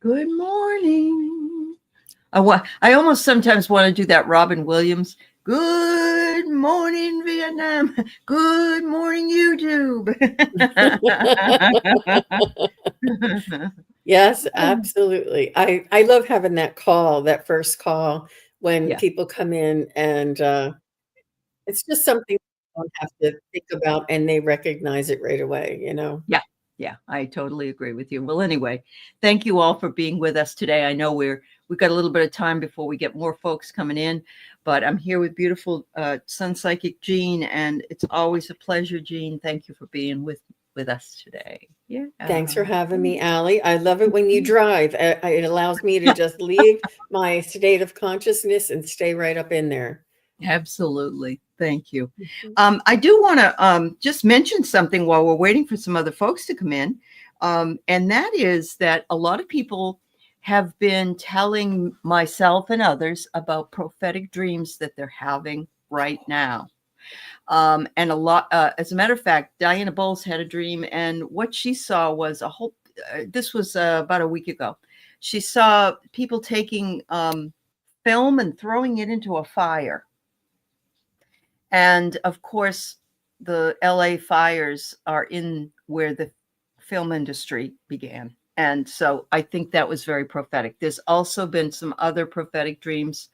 Good morning. I almost sometimes want to do that Robin Williams. Good morning, Vietnam. Good morning, YouTube. Yes, absolutely. I love having that call, that first call when Yeah, people come in and it's just something you don't have to think about and they recognize it right away, you know. yeah, yeah. I totally agree with you. Well, anyway, thank you all for being with us today. I know we've got a little bit of time before we get more folks coming in, but I'm here with beautiful Sun Psychic Jean, and it's always a pleasure, Jean. Thank you for being with us today. Yeah. Thanks for having me, Allie. I love it when you drive. It allows me to just leave my state of consciousness and stay right up in there. Absolutely. Thank you. Mhm. I do want to just mention something while we're waiting for some other folks to come in. And that is that a lot of people have been telling myself and others about prophetic dreams that they're having right now. And a lot, as a matter of fact, Diana Bowles had a dream, and what she saw was a whole, this was about a week ago. She saw people taking film and throwing it into a fire. And of course, the LA fires are in where the film industry began. And so I think that was very prophetic. There's also been some other prophetic dreams.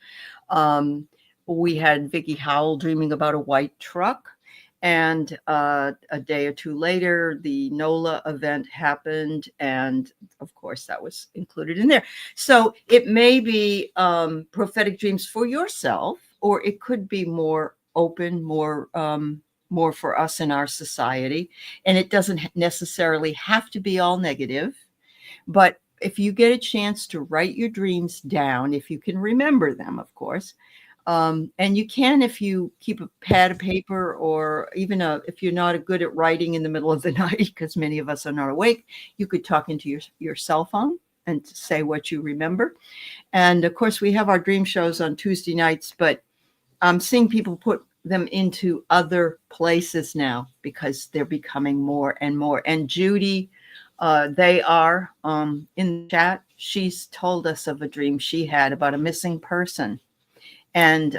Um, we had Vicky Howell dreaming about a white truck. And a day or two later, the NOLA event happened. And of course, that was included in there. So it may be prophetic dreams for yourself, or it could be more open, more for us in our society. And it doesn't necessarily have to be all negative. But if you get a chance to write your dreams down, if you can remember them, of course, and you can if you keep a pad of paper, or even if you're not good at writing in the middle of the night, because many of us are not awake, you could talk into your cell phone and say what you remember. And of course, we have our dream shows on Tuesday nights, but I'm seeing people put them into other places now because they're becoming more and more. And Judy, they are in the chat. She's told us of a dream she had about a missing person. And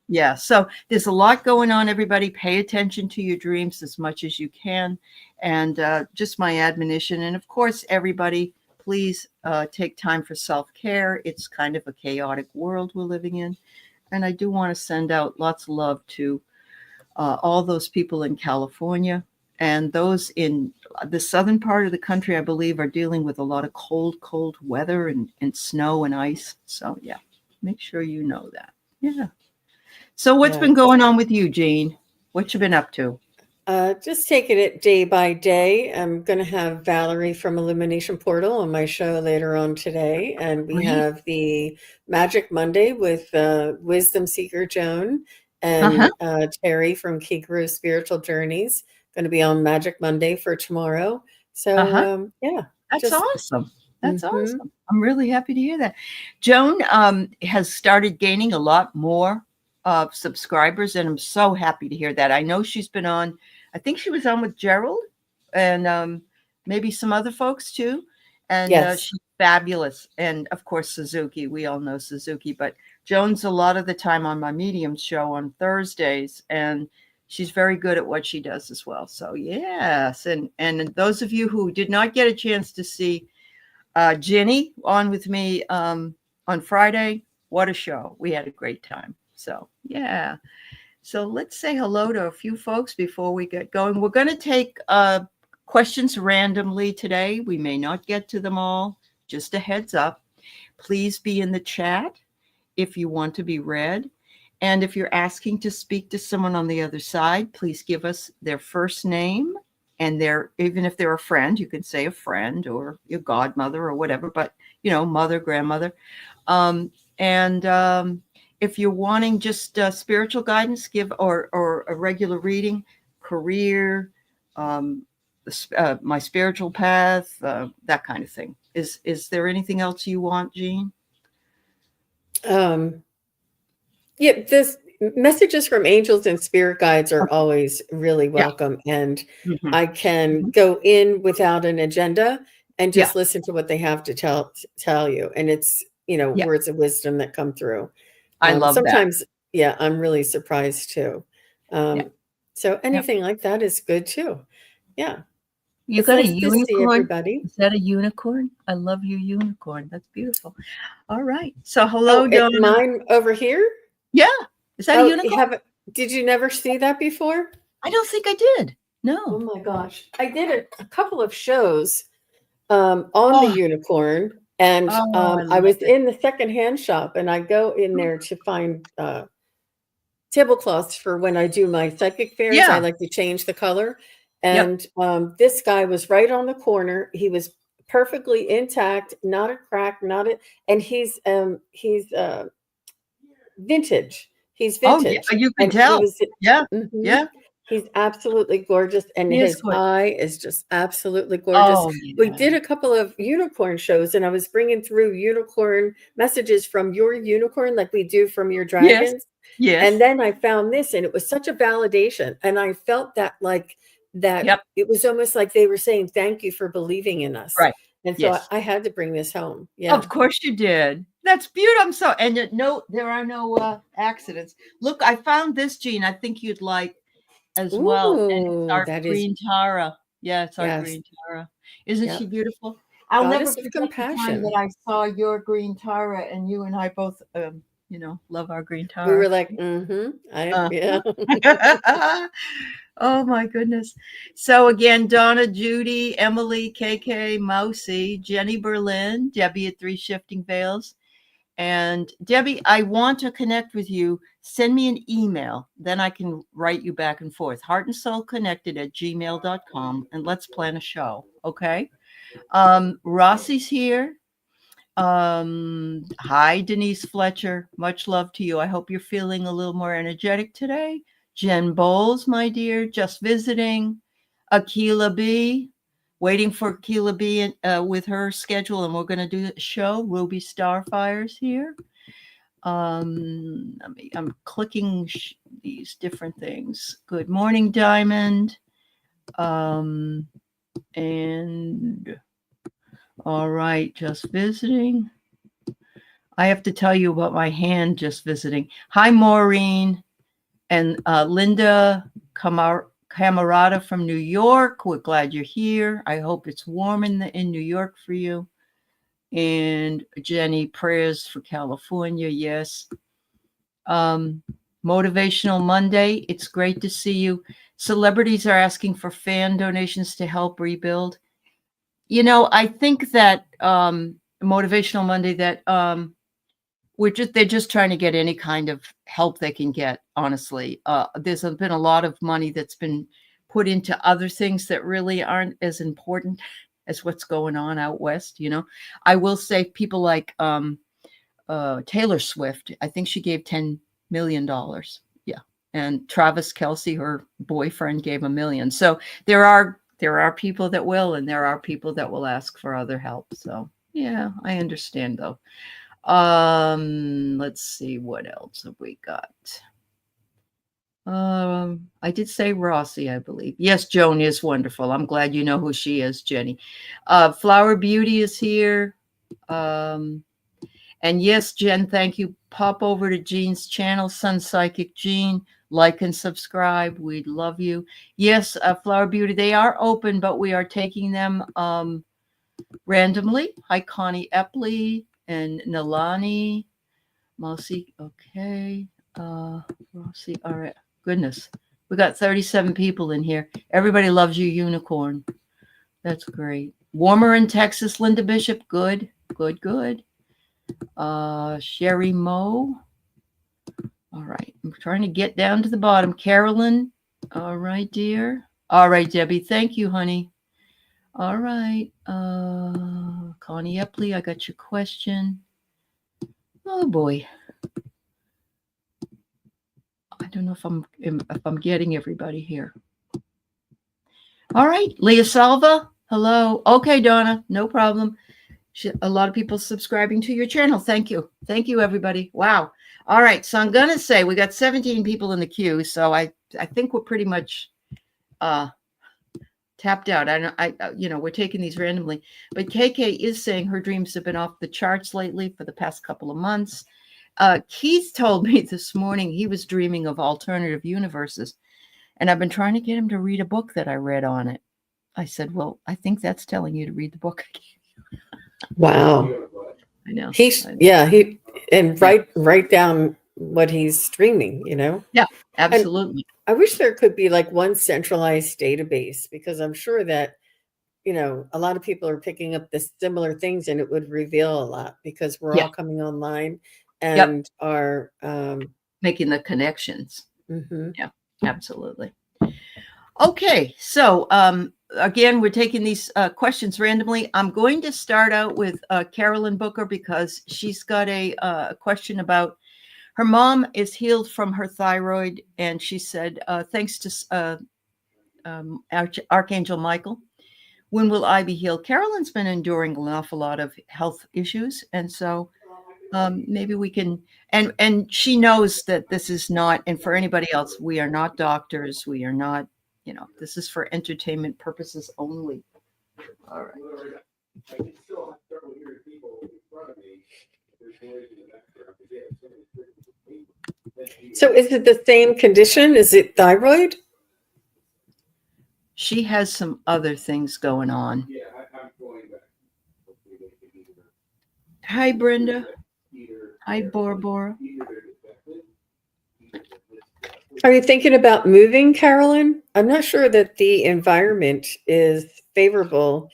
yeah, so there's a lot going on, everybody. Pay attention to your dreams as much as you can. And just my admonition. And of course, everybody, please take time for self care. It's kind of a chaotic world we're living in. And I do want to send out lots of love to all those people in California, and those in the southern part of the country, I believe, are dealing with a lot of cold weather and snow and ice. So, yeah, make sure you know that. Yeah. So, what's Yeah. been going on with you, Jean? What you been up to? Just taking it day by day. I'm going to have Valerie from Illumination Portal on my show later on today. And we Great. have the Magic Monday with Wisdom Seeker Joan Uh huh. and Terry from Kigru Spiritual Journeys. Going to be on Magic Monday for tomorrow. Uh So, huh. yeah, That's just. awesome. That's Hmm. awesome. I'm really happy to hear that. Joan has started gaining a lot more subscribers, and I'm so happy to hear that. I know she's been on, I think she was on with Gerald and maybe some other folks too. And Yes. she's fabulous. And of course, Suzuki. We all know Suzuki, but Joan's a lot of the time on my Medium show on Thursdays, and she's very good at what she does as well. So yes, and those of you who did not get a chance to see Jenny on with me on Friday, what a show! We had a great time. So yeah, so let's say hello to a few folks before we get going. We're going to take questions randomly today. We may not get to them all. Just a heads up. Please be in the chat if you want to be read. And if you're asking to speak to someone on the other side, please give us their first name and their, even if they're a friend, you can say a friend or your godmother or whatever, but mother, grandmother. And if you're wanting just spiritual guidance, give or a regular reading, career, um, my spiritual path, that kind of thing. Is there anything else you want, Jean? Um, Yeah, this messages from angels and spirit guides are Okay. always really Yeah. welcome. And Mhm. I can Mhm. go in without an agenda and Yeah. just listen to what they have to tell you. And it's, Yeah. words of wisdom that come through. I love that. Sometimes, yeah, I'm really surprised too. Yeah. So Yep. anything like that is good too. Yeah. You It's got a nice to see unicorn? everybody. Is that a unicorn? I love your unicorn. That's beautiful. All right. So hello, Donna. Mine over here? Yeah. Is that a unicorn? Did you never see that before? I don't think I did. Oh No. my gosh. I did a couple of shows on the Oh, unicorn, and I I love was it. in the secondhand shop, and I go in there to find tablecloths for when I do my psychic fairs. I Yeah. like to change the color. Yep. And this guy was right on the corner. He was perfectly intact, not a crack, and he's vintage. He's Oh, yeah. vintage. You can And he tell. was Yeah. mhm. Yeah. He's absolutely gorgeous, and He is his good. eye is just absolutely gorgeous. Oh, We yeah. did a couple of unicorn shows, and I was bringing through unicorn messages from your unicorn like we do from your Yes. dragons. Yes. And then I found this, and it was such a validation, and I felt that Yep. it was almost like they were saying, "Thank you for believing in us." Right. And so Yes. I had to bring this home. Yeah. Of course you did. That's beautiful. I'm so, and no, there are no accidents. Look, I found this, Jean. I think you'd like as well. And it's Ooh, our that is green Tara. Yeah, it's our yes. green Tara. Isn't she Yep. beautiful? I'll never Goddess of forget the time that compassion. I saw your green Tara, and you and I both, love our green We were Tara. like, yeah. Uh-huh. Oh my goodness. So again, Donna, Judy, Emily, KK, Mousy, Jenny Berlin, Debbie at Three Shifting Veils. And Debbie, I want to connect with you. Send me an email. Then I can write you back and forth. heartandsoulconnected@gmail.com, and let's plan a show. Okay. Rossi's here. Hi, Denise Fletcher. Much love to you. I hope you're feeling a little more energetic today. Jen Bowles, my dear, just visiting. Akila B, waiting for Akila B with her schedule, and we're going to do a show. Ruby Starfire's here. I'm clicking these different things. Good morning, Diamond. And all right, just visiting. I have to tell you about my hand just visiting. Hi, Maureen and Linda Camarada from New York. We're glad you're here. I hope it's warm in New York for you. And Jenny, prayers for California. Yes. Motivational Monday. It's great to see you. Celebrities are asking for fan donations to help rebuild. I think that Motivational Monday, that they're just trying to get any kind of help they can get. Honestly, there's been a lot of money that's been put into other things that really aren't as important as what's going on out west. I will say people like Taylor Swift. I think she gave $10 million. Yeah, and Travis Kelce, her boyfriend, gave $1 million. So there are people that will, and there are people that will ask for other help. So yeah, I understand though. Let's see, what else have we got? I did say Rossi, I believe. Yes, Joan is wonderful. I'm glad you know who she is, Jenny. Flower Beauty is here. And yes, Jen, thank you. Pop over to Jean's channel, Sun Psychic Jean. Like and subscribe. We'd love you. Yes, Flower Beauty, they are open, but we are taking them randomly. Hi, Connie Epley and Nalani. Mousy, okay. Rossi, all right. Goodness. We got 37 people in here. Everybody loves you, Unicorn. That's great. Warmer in Texas, Linda Bishop. Good, good, good. Sherry Moe. All right. I'm trying to get down to the bottom. Carolyn. All right, dear. All right, Debbie. Thank you, honey. All right. Connie Epley, I got your question. Oh boy. I don't know if I'm getting everybody here. All right, Leah Salva. Hello. Okay, Donna. No problem. A lot of people subscribing to your channel. Thank you. Thank you, everybody. Wow. All right. So I'm gonna say we got 17 people in the queue. So I think we're pretty much tapped out. We're taking these randomly, but KK is saying her dreams have been off the charts lately for the past couple of months. Keith told me this morning he was dreaming of alternative universes, and I've been trying to get him to read a book that I read on it. I said, well, I think that's telling you to read the book. Wow. I know. Write down what he's streaming, Yeah, absolutely. And I wish there could be like one centralized database, because I'm sure that, a lot of people are picking up the similar things, and it would reveal a lot, because we're all coming online and are making the connections. Mm-hmm. Yeah, absolutely. Okay, so again, we're taking these questions randomly. I'm going to start out with Carolyn Booker, because she's got a question about her mom is healed from her thyroid, and she said, thanks to Archangel Michael, when will I be healed? Carolyn's been enduring an awful lot of health issues, and so maybe we can, and she knows that this is not, and for anybody else, we are not doctors. We are not, this is for entertainment purposes only. All right. I can still start hearing people in front of me. So is it the same condition? Is it thyroid? She has some other things going on. Yeah, I'm going back. Hi, Brenda. Hi, Bora Bora. Are you thinking about moving, Carolyn? I'm not sure that the environment is favorable.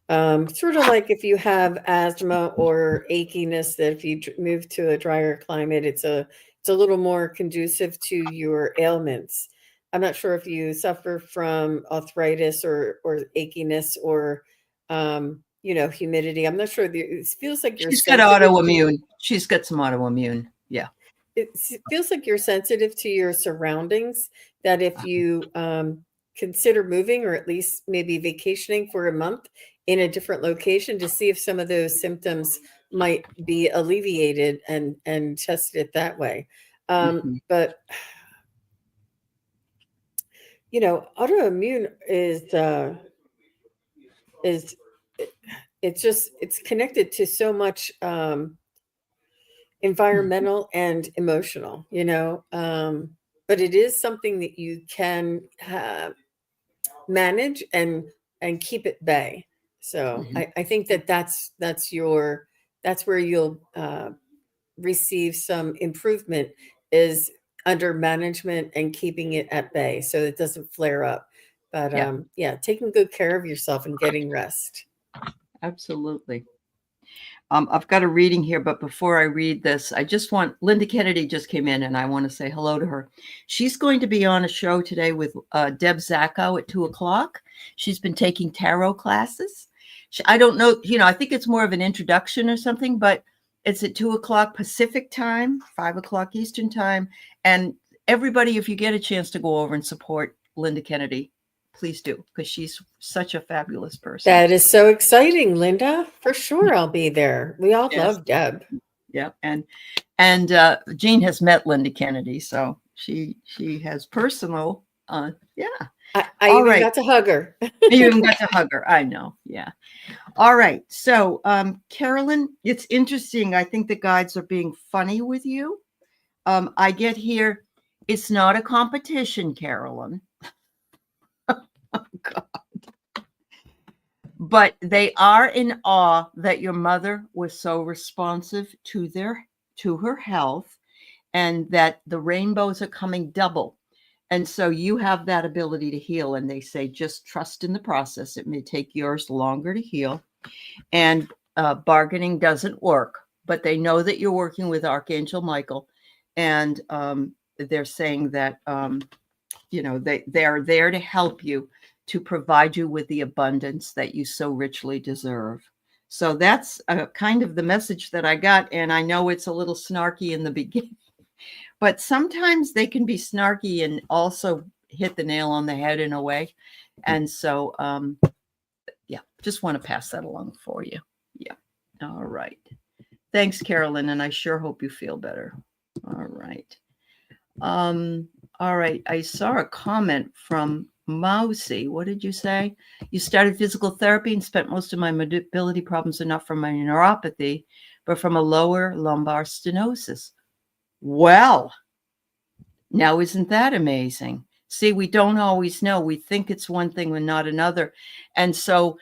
Sort of like if you have asthma or achiness, that if you move to a drier climate, it's a little more conducive to your ailments. I'm not sure if you suffer from arthritis or achiness or humidity. I'm not sure. It feels like she's got autoimmune. She's got some autoimmune. Yeah. It feels like you're sensitive to your surroundings, that if you consider moving, or at least maybe vacationing for a month in a different location, to see if some of those symptoms might be alleviated, and tested it that way. But autoimmune it's connected to so much environmental and emotional, but it is something that you can manage and keep at bay. So I think that's where you'll receive some improvement, is under management and keeping it at bay so it doesn't flare up. But taking good care of yourself and getting rest. Absolutely. I've got a reading here, but before I read this, Linda Kennedy just came in, and I want to say hello to her. She's going to be on a show today with Deb Zacko at 2:00. She's been taking tarot classes. I don't know, I think it's more of an introduction or something, but it's at 2:00 Pacific time, 5:00 Eastern time. And everybody, if you get a chance to go over and support Linda Kennedy, please do, because she's such a fabulous person. That is so exciting, Linda. For sure, I'll be there. We all love Deb. Yeah, and Jean has met Linda Kennedy, so she has personal. I even got to hug her. You even got to hug her. I know. Yeah. All right. So, Carolyn, it's interesting. I think the guides are being funny with you. I get here. It's not a competition, Carolyn. Oh, God. But they are in awe that your mother was so responsive to her health, and that the rainbows are coming double. And so you have that ability to heal. And they say, just trust in the process. It may take yours longer to heal. And bargaining doesn't work, but they know that you're working with Archangel Michael. And they're saying that, they are there to help you, to provide you with the abundance that you so richly deserve. So that's kind of the message that I got. And I know it's a little snarky in the beginning, but sometimes they can be snarky and also hit the nail on the head in a way. And so, just want to pass that along for you. Yeah. All right. Thanks, Carolyn. And I sure hope you feel better. All right. All right. I saw a comment from Mousy, what did you say? You started physical therapy and spent most of my mobility problems are not from my neuropathy, but from a lower lumbar stenosis. Well, now isn't that amazing? See, we don't always know. We think it's one thing and not another. And so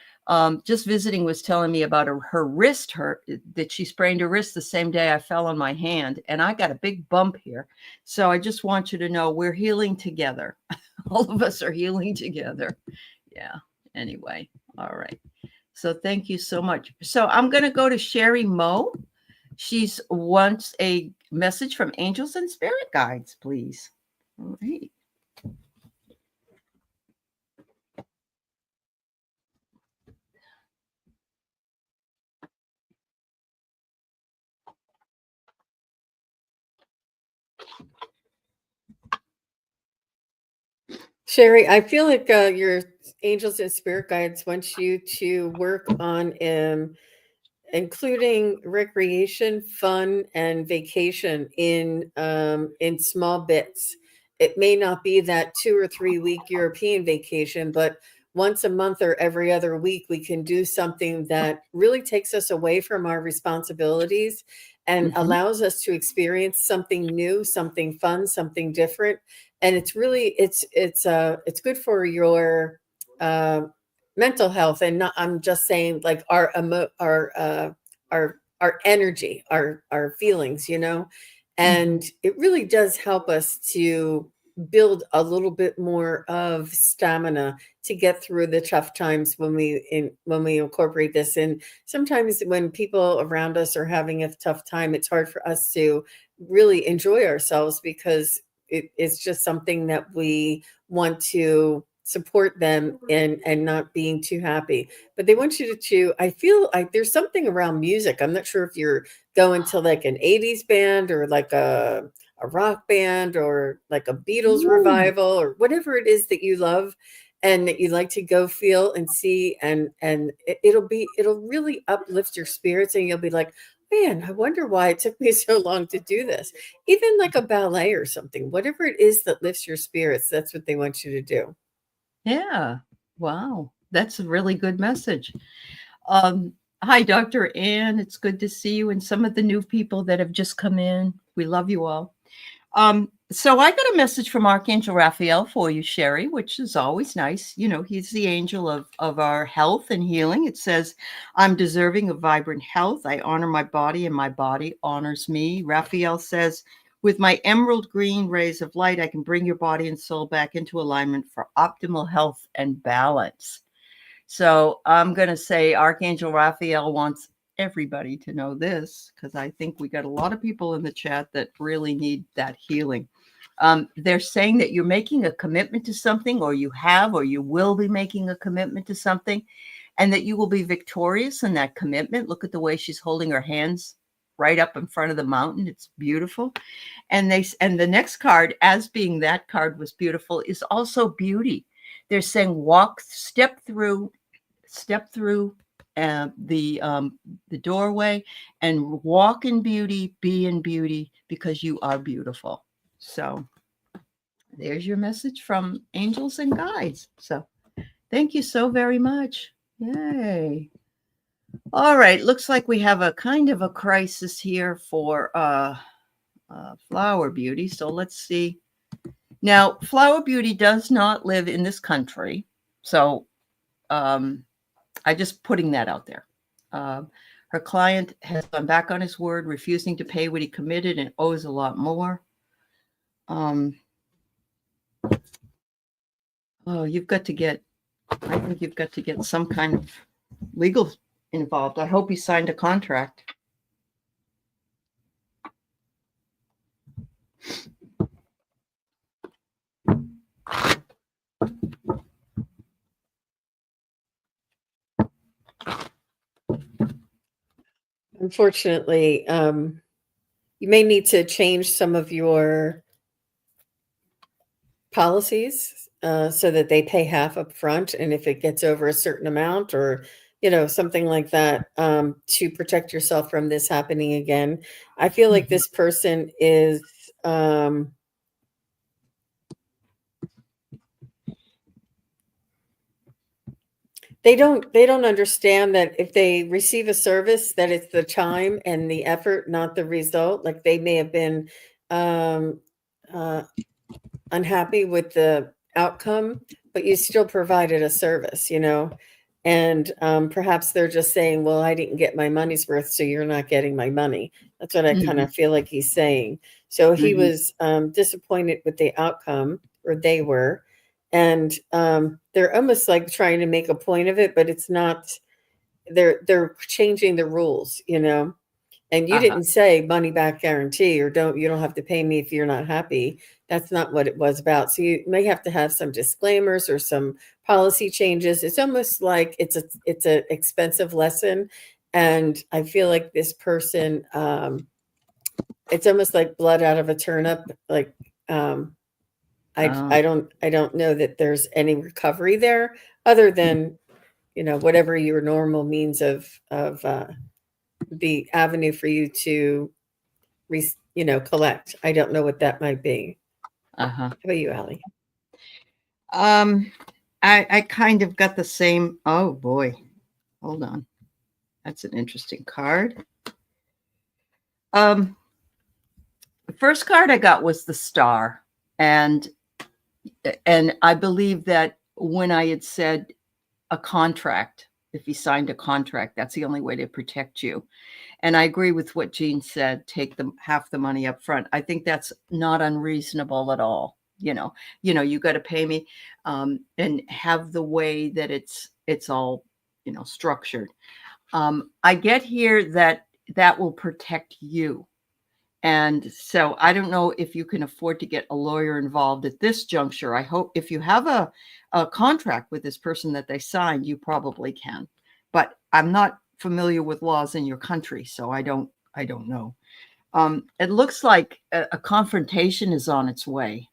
just visiting was telling me about her wrist hurt, that she sprained her wrist the same day I fell on my hand. And I got a big bump here. So I just want you to know we're healing together. All of us are healing together. Yeah. Anyway. All right. So thank you so much. So I'm going to go to Sherry Moe. She's wants a message from angels and spirit guides, please. All right. Sherry, I feel like your angels and spirit guides want you to work on including recreation, fun, and vacation in small bits. It may not be that 2 or 3 week European vacation, but once a month or every other week, we can do something that really takes us away from our responsibilities and allows us to experience something new, something fun, something different. And it's really it's good for your mental health. And not, I'm just saying, like, our energy, our feelings, and it really does help us to build a little bit more of stamina to get through the tough times when we incorporate this. And sometimes when people around us are having a tough time, it's hard for us to really enjoy ourselves, because it's just something that we want to support them and not being too happy. But they want you to I feel like there's something around music. I'm not sure if you're going to like an 80s band or like a rock band or like a Beatles revival or whatever it is that you love and that you like to go feel and see, and it'll really uplift your spirits, and you'll be like, man, I wonder why it took me so long to do this. Even like a ballet or something, whatever it is that lifts your spirits, that's what they want you to do. Yeah. Wow. That's a really good message. Hi, Dr. Ann. It's good to see you and some of the new people that have just come in. We love you all. So I got a message from Archangel Raphael for you, Sherry, which is always nice. You know, he's the angel of our health and healing. It says, I'm deserving of vibrant health. I honor my body and my body honors me. Raphael says, with my emerald green rays of light, I can bring your body and soul back into alignment for optimal health and balance. So I'm going to say Archangel Raphael wants everybody to know this, because I think we got a lot of people in the chat that really need that healing. They're saying that you're making a commitment to something, or you have, or you will be making a commitment to something, and that you will be victorious in that commitment. Look at the way she's holding her hands right up in front of the mountain. It's beautiful. And the next card, as being that card was beautiful, is also beauty. They're saying step through the doorway and walk in beauty, be in beauty, because you are beautiful. So there's your message from angels and guides. So thank you so very much. Yay. All right. Looks like we have a kind of a crisis here for Flower Beauty. So let's see. Now, Flower Beauty does not live in this country. So I just putting that out there. Her client has gone back on his word, refusing to pay what he committed and owes a lot more. You've got to get, I think you've got to get some kind of legal involved. I hope he signed a contract. Unfortunately, you may need to change some of your policies so that they pay half up front. And if it gets over a certain amount, or something like that, to protect yourself from this happening again. I feel like this person is they don't understand that if they receive a service, that it's the time and the effort, not the result. Like they may have been um, uh, unhappy with the outcome, but you still provided a service, you know. And perhaps they're just saying, well, I didn't get my money's worth, so you're not getting my money. That's what I kind Mhm. of feel like he's saying. So he Mhm. was disappointed with the outcome, or they were. And they're almost like trying to make a point of it, but it's not. They're changing the rules, you know. And you Uh-huh. didn't say money back guarantee, or you don't have to pay me if you're not happy. That's not what it was about. So you may have to have some disclaimers or some policy changes. It's almost like it's a expensive lesson. And I feel like this person, it's almost like blood out of a turnip. Like Oh, I don't know that there's any recovery there other than, you know, whatever your normal means of the avenue for you to you know, collect. I don't know what that might be. uh-huh. How about you, Allie? Um, I kind of got the same. Oh boy, hold on. That's an interesting card. Um, the first card I got was the star, and I believe that when I had said a contract, if he signed a contract, that's the only way to protect you. And I agree with what Jean said. Take the half the money up front. I think that's not unreasonable at all. You got to pay me, and have the way that it's all structured. I get here that will protect you. And so I don't know if you can afford to get a lawyer involved at this juncture. I hope if you have a contract with this person that they signed, you probably can. But I'm not familiar with laws in your country, so I don't know. It looks like a confrontation is on its way,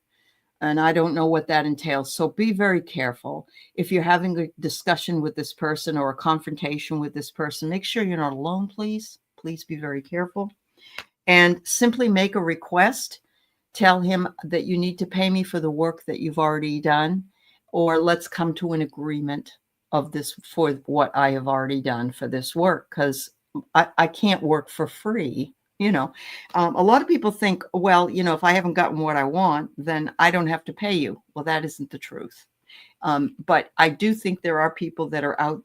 and I don't know what that entails. So be very careful. If you're having a discussion with this person or a confrontation with this person, make sure you're not alone, please. Please be very careful. And simply make a request. Tell him that you need to pay me for the work that you've already done, or let's come to an agreement of this for what I have already done for this work, because I can't work for free. A lot of people think, well, if I haven't gotten what I want, then I don't have to pay you. Well, that isn't the truth. But I do think there are people that are out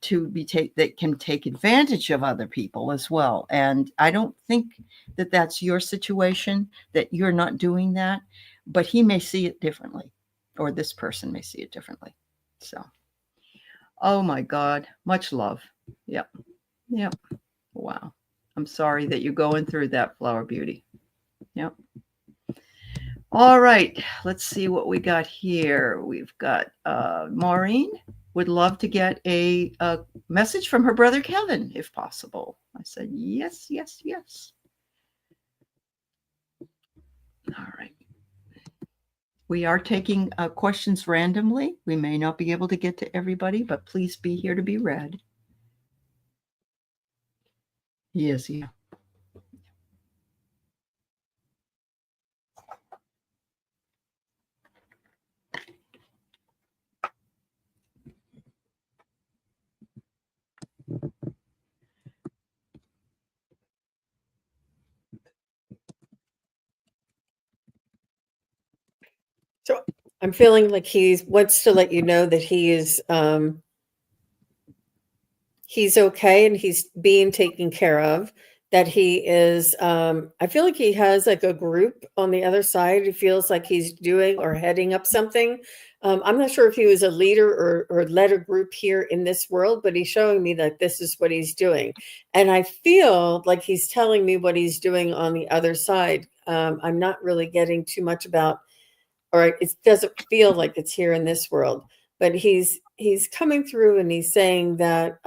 that can take advantage of other people as well. And I don't think that that's your situation, that you're not doing that, but he may see it differently, or this person may see it differently. So, oh my God, much love. Yep. Yep. Wow. I'm sorry that you're going through that, Flower Beauty. Yep. All right, let's see what we got here. We've got Maureen would love to get a message from her brother Kevin, if possible. I said, yes, yes, yes. All right. We are taking questions randomly. We may not be able to get to everybody, but please be here to be read. Yes, yeah. So I'm feeling like he wants to let you know that he's okay and he's being taken care of. That he is, I feel like he has like a group on the other side. He feels like he's doing or heading up something. I'm not sure if he was a leader or led a group here in this world, but he's showing me that this is what he's doing. And I feel like he's telling me what he's doing on the other side. I'm not really getting too much about, or it doesn't feel like it's here in this world, but he's coming through and he's saying that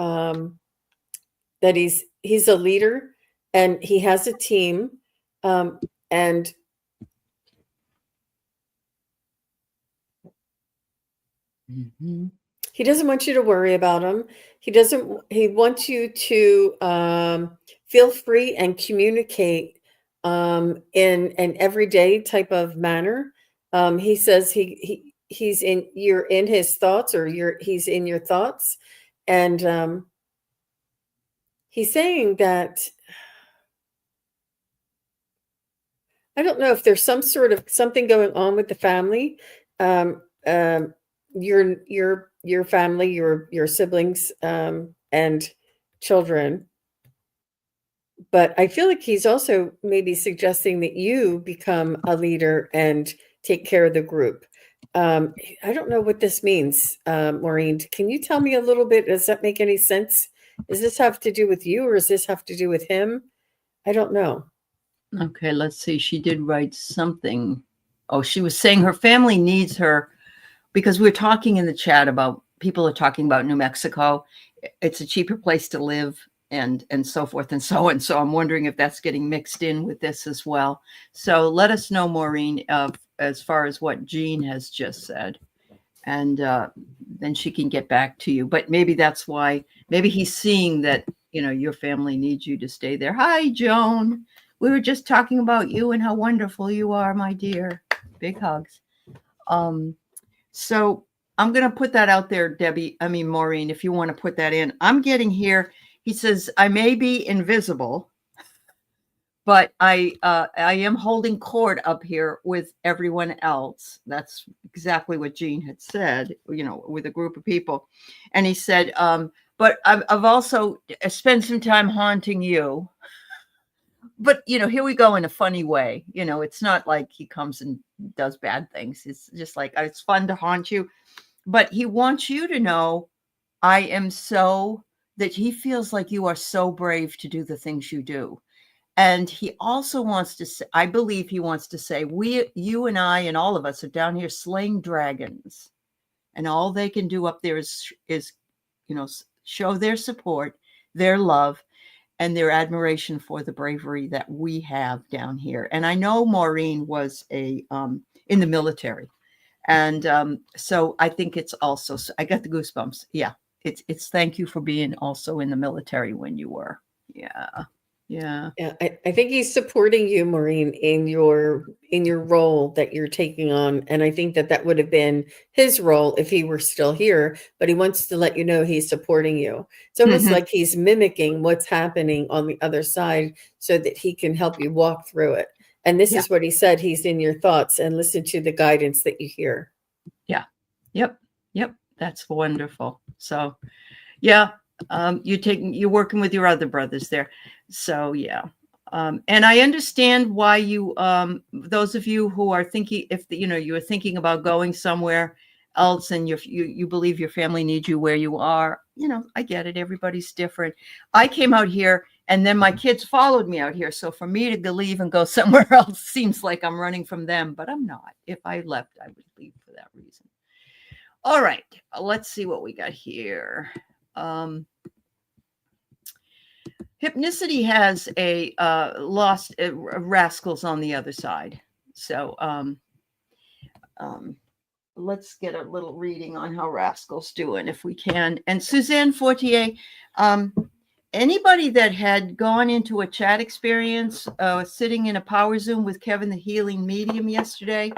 that he's a leader and he has a team, and Mm-hmm. he doesn't want you to worry about him. He wants you to feel free and communicate in an everyday type of manner. He says you're in his thoughts, or he's in your thoughts. And he's saying that, I don't know if there's some sort of something going on with the family. Um, your family, your siblings, and children. But I feel like he's also maybe suggesting that you become a leader and take care of the group. I don't know what this means, Maureen. Can you tell me a little bit? Does that make any sense? Does this have to do with you, or does this have to do with him? I don't know. Okay, let's see. She did write something. Oh, she was saying her family needs her because we're talking in the chat about people are talking about New Mexico. It's a cheaper place to live and so forth and so on. So I'm wondering if that's getting mixed in with this as well. So let us know, Maureen, as far as what Jean has just said. And then she can get back to you. But maybe that's why, maybe he's seeing that, your family needs you to stay there. Hi, Joan. We were just talking about you and how wonderful you are, my dear. Big hugs. So I'm going to put that out there, Maureen, if you want to put that in. I'm getting here. He says, I may be invisible, but I am holding court up here with everyone else. That's exactly what Jean had said, with a group of people. And he said, but I've also spent some time haunting you. But, here we go in a funny way. It's not like he comes and does bad things. It's just like, it's fun to haunt you. But he wants you to know that he feels like you are so brave to do the things you do. And he also wants to say, I believe he wants to say, you and I and all of us are down here slaying dragons. And all they can do up there is show their support, their love, and their admiration for the bravery that we have down here. And I know Maureen was in the military. And so I think it's also, I got the goosebumps. Yeah. It's thank you for being also in the military when you were. Yeah. Yeah. Yeah, I think he's supporting you, Maureen, in your role that you're taking on. And I think that would have been his role if he were still here, but he wants to let you know he's supporting you. It's almost like he's mimicking what's happening on the other side so that he can help you walk through it. And this is what he said. He's in your thoughts, and listen to the guidance that you hear. Yeah. Yep. That's wonderful. So, yeah. You're working with your other brothers there. So, yeah. And I understand why you, those of you who are thinking, you are thinking about going somewhere else and you believe your family needs you where you are, I get it. Everybody's different. I came out here and then my kids followed me out here. So for me to leave and go somewhere else seems like I'm running from them, but I'm not. If I left, I would leave for that reason. All right. Let's see what we got here. Hypnicity has a lost rascals on the other side. So let's get a little reading on how rascals doing if we can. And Suzanne Fortier, anybody that had gone into a chat experience sitting in a power Zoom with Kevin the Healing Medium yesterday,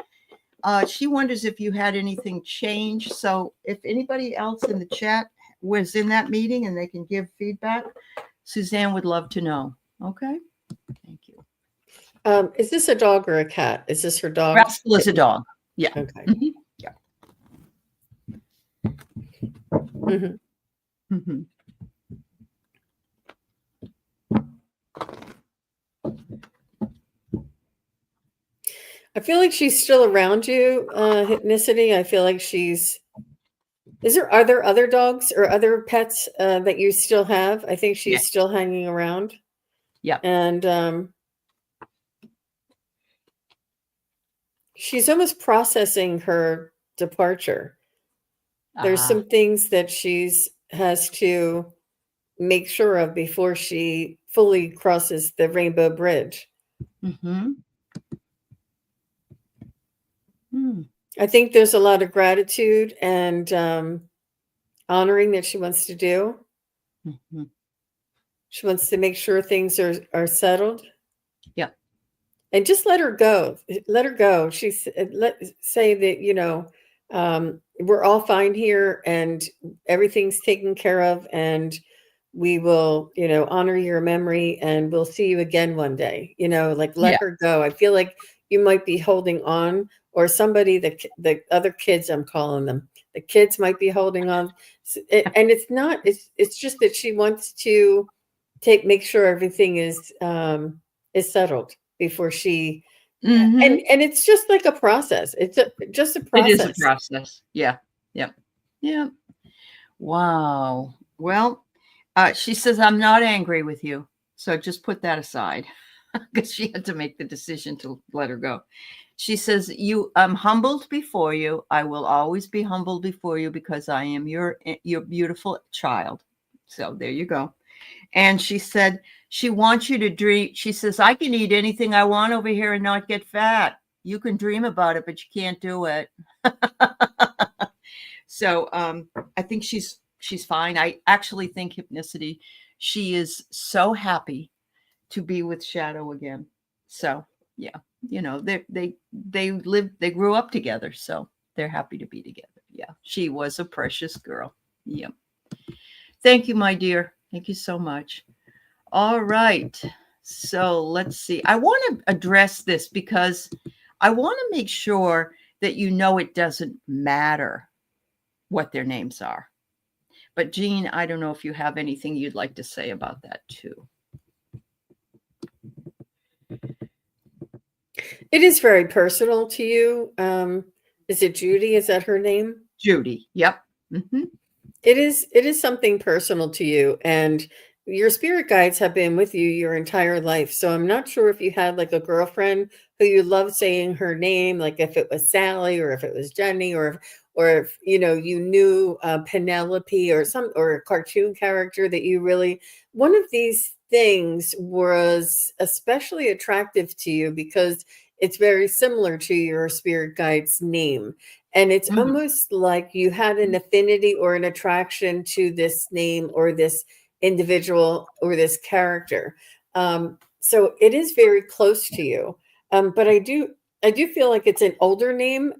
she wonders if you had anything change. So if anybody else in the chat was in that meeting and they can give feedback, Suzanne would love to know. Okay. Thank you. Is this a dog or a cat? Is this her dog? Rascal is a dog. Yeah. Okay. Mm-hmm. Yeah. Mm-hmm. Mm-hmm. I feel like she's still around you, Hypnicity. I feel like are there other dogs or other pets that you still have? I think she's still hanging around. Yeah. And she's almost processing her departure. There's some things that has to make sure of before she fully crosses the Rainbow Bridge. Mm-hmm. I think there's a lot of gratitude and honoring that she wants to do. Mm-hmm. She wants to make sure things are settled. Yeah. And just let her go. Let her go. Say that, we're all fine here and everything's taken care of, and we will, honor your memory, and we'll see you again one day, like let Yeah. her go. I feel like you might be holding on, or somebody, the other kids, I'm calling them, the kids might be holding on. And it's not, it's just that she wants to make sure everything is settled before she, Mhm. and it's just like a process. It's just a It is a process. process. Yeah. Yep. Yeah. Wow. Well, she says, I'm not angry with you. So just put that aside because she had to make the decision to let her go. She says, I'm humbled before you. I will always be humbled before you because I am your beautiful child. So there you go. And she said, she wants you to dream. She says, I can eat anything I want over here and not get fat. You can dream about it, but you can't do it. So I think she's fine. I actually think Hypnicity, she is so happy to be with Shadow again. So yeah, they grew up together, so they're happy to be together. Yeah, she was a precious girl. Yeah. Thank you, my dear. Thank you so much. All right. So let's see. I want to address this because I want to make sure that it doesn't matter what their names are. But Jean, I don't know if you have anything you'd like to say about that too. It is very personal to you. Is it Judy? Is that her name? Judy. Yep. Mm-hmm. It is something personal to you, and your spirit guides have been with you your entire life. So I'm not sure if you had like a girlfriend who you loved saying her name, like if it was Sally or if it was Jenny, or if you knew Penelope or a cartoon character that you really, one of these things was especially attractive to you because it's very similar to your spirit guide's name. And it's Mm-hmm. almost like you had an affinity or an attraction to this name or this individual or this character. So it is very close to you. But I do feel like it's an older name,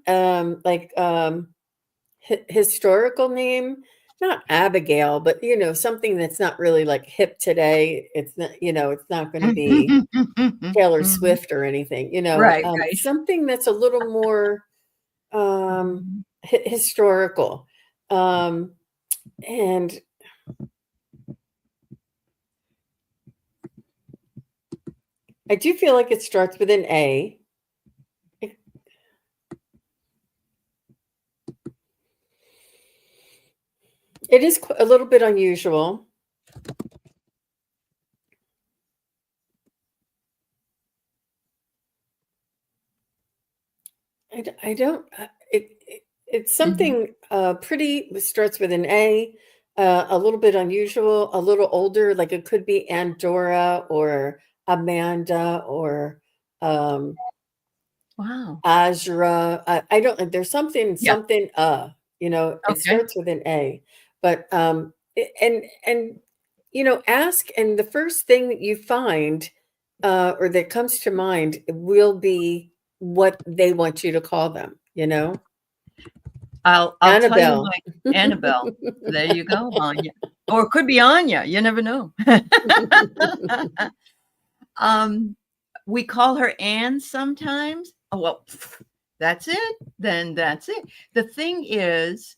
historical name, not Abigail, but something that's not really like hip today. It's not, it's not going to be Taylor Swift or anything, Right, right. something that's a little more historical. And I do feel like it starts with an A. It is a little bit unusual. I don't. It's something pretty. Starts with an A. A little bit unusual. A little older. Like it could be Andorra or Amanda or Wow. Azra. I don't. There's something. Yeah. It Okay. starts with an A. But and ask, and the first thing that you find or that comes to mind will be what they want you to call them. I'll tell you Annabelle. my Annabelle. There you go, Anya. Or it could be Anya. You never know. We call her Anne sometimes. Oh, well, that's it. Then that's it. The thing is,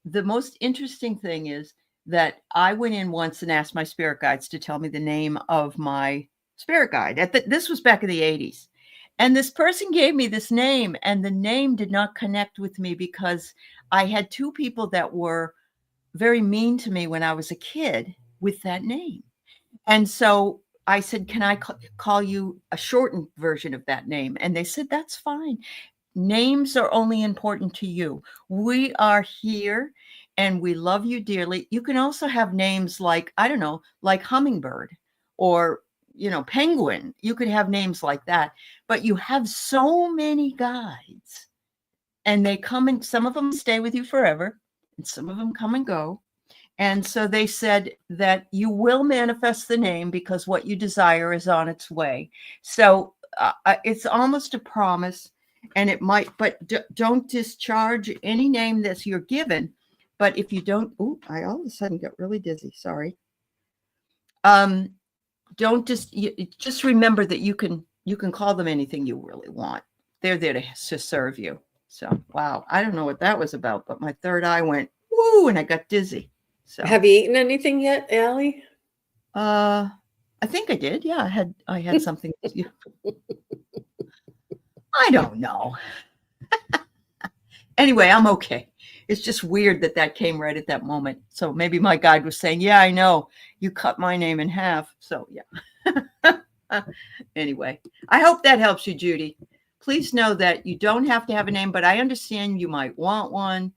the most interesting thing is that I went in once and asked my spirit guides to tell me the name of my spirit guide. This was back in the 80s. And this person gave me this name, and the name did not connect with me because I had two people that were very mean to me when I was a kid with that name. And so I said, can I call you a shortened version of that name? And they said, that's fine. Names are only important to you. We are here and we love you dearly. You can also have names like, I don't know, like Hummingbird or, Penguin. You could have names like that, but you have so many guides and they come and some of them stay with you forever and some of them come and go. And so they said that you will manifest the name because what you desire is on its way. So it's almost a promise. and it might, but don't discharge any name that you're given. But if you don't, oh, I all of a sudden got really dizzy. Sorry. Don't just remember that you can call them anything you really want. They're there to serve you. So, wow, I don't know what that was about, but my third eye went woo, and I got dizzy. So, Have you eaten anything yet, Allie? I think I did. Yeah, I had something. I don't know. Anyway, I'm okay. It's just weird that came right at that moment. So maybe my guide was saying, "Yeah, I know you cut my name in half." So yeah. Anyway, I hope that helps you, Judy. Please know that you don't have to have a name, but I understand you might want one.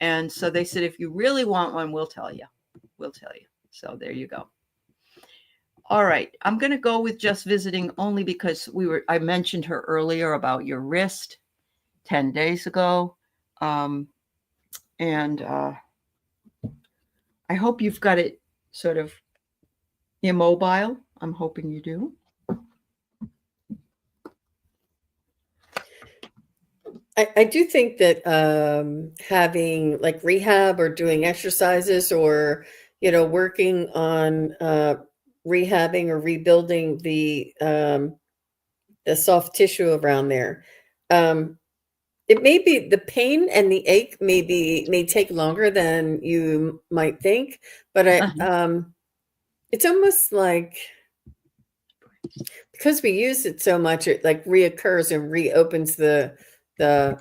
And so they said, if you really want one, we'll tell you. We'll tell you. So there you go. All right. I'm going to go with just visiting only because I mentioned her earlier about your wrist 10 days ago. And I hope you've got it sort of immobile. I'm hoping you do. I do think that having like rehab or doing exercises or, working on rehabbing or rebuilding the soft tissue around there, it may be the pain and the ache may take longer than you might think, but it's almost like because we use it so much, it like reoccurs and reopens the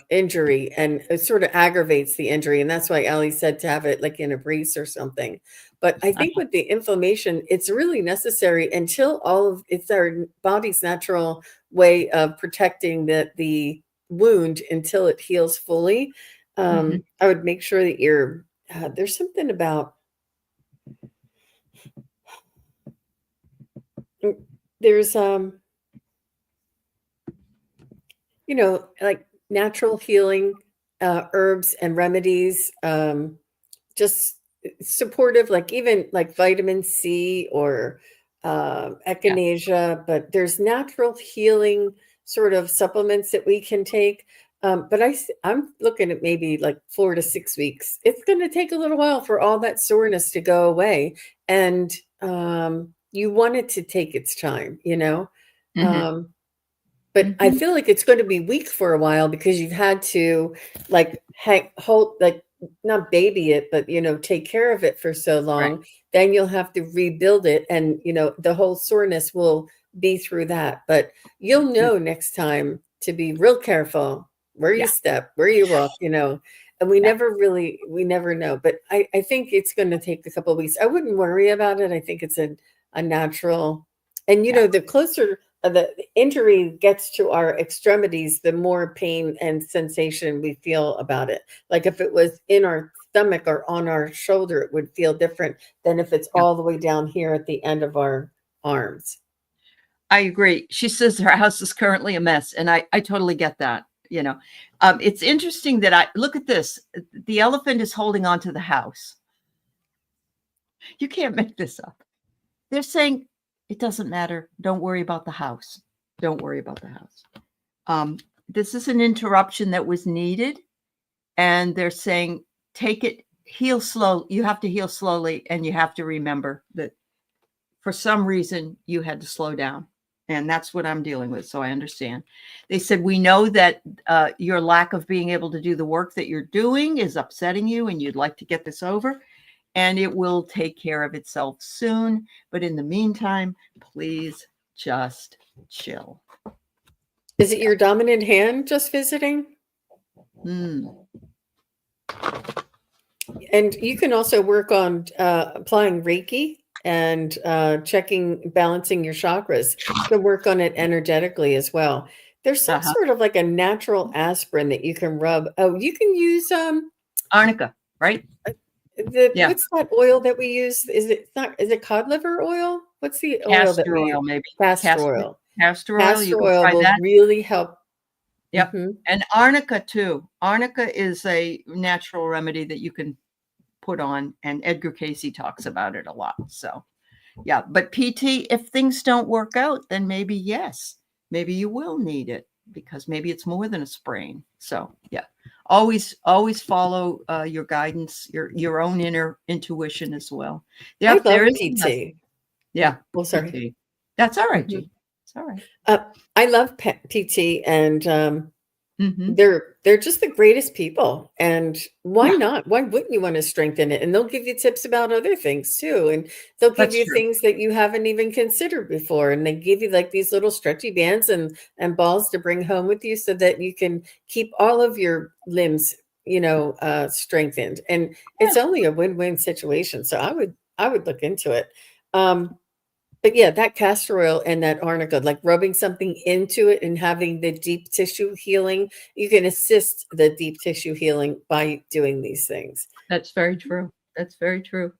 injury, and it sort of aggravates the injury. And that's why Allie said to have it like in a brace or something. But I think with the inflammation, it's really necessary until it's our body's natural way of protecting the wound until it heals fully. I would make sure that there's something about there's like natural healing herbs and remedies, just supportive, like even like vitamin C or echinacea, but there's natural healing sort of supplements that we can take. But I'm looking at maybe like 4 to 6 weeks. It's going to take a little while for all that soreness to go away. And you want it to take its time, but I feel like it's going to be weak for a while because you've had to like hold, like not baby it, but, take care of it for so long. Right. Then you'll have to rebuild it. And, the whole soreness will be through that. But you'll know next time to be real careful where you step, where you walk, and we never know. But I think it's going to take a couple of weeks. I wouldn't worry about it. I think it's a natural. And, the closer the injury gets to our extremities, the more pain and sensation we feel about it. Like if it was in our stomach or on our shoulder, it would feel different than if it's all the way down here at the end of our arms. I agree. She says her house is currently a mess, and I totally get that. It's interesting that look at this. The elephant is holding on to the house. You can't make this up. They're saying, it doesn't matter. Don't worry about the house. Don't worry about the house. This is an interruption that was needed. And they're saying, take it, heal slow. You have to heal slowly. And you have to remember that for some reason you had to slow down. And that's what I'm dealing with. So I understand. They said, we know that your lack of being able to do the work that you're doing is upsetting you and you'd like to get this over. And it will take care of itself soon. But in the meantime, please just chill. Is it your dominant hand just visiting? Mm. And you can also work on applying Reiki and balancing your chakras. You can work on it energetically as well. There's some sort of like a natural aspirin that you can rub. Oh, you can use arnica, right? What's that oil that we use? Is it cod liver oil? What's the oil that we use? Maybe castor oil. Castor you oil will really help. Yep. Mm-hmm. And arnica too. Arnica is a natural remedy that you can put on, and Edgar Casey talks about it a lot. So yeah, but PT, if things don't work out, then maybe you will need it. because maybe it's more than a sprain. So yeah, always follow your guidance, your own inner intuition as well. I Yep, love there is PT. yeah. Oh, sorry. PT. That's all right, Mhm. G. It's all right. I love PT, and Mhm. they're just the greatest people. And why Yeah, not? Why wouldn't you want to strengthen it? And they'll give you tips about other things too. And they'll give that's you true. things that you haven't even considered before. And they give you like these little stretchy bands and balls to bring home with you so that you can keep all of your limbs, strengthened. And it's Yeah. only a win-win situation. So I would look into it. But yeah, that castor oil and that arnica, like rubbing something into it and having the deep tissue healing, you can assist the deep tissue healing by doing these things. That's very true. That's very true.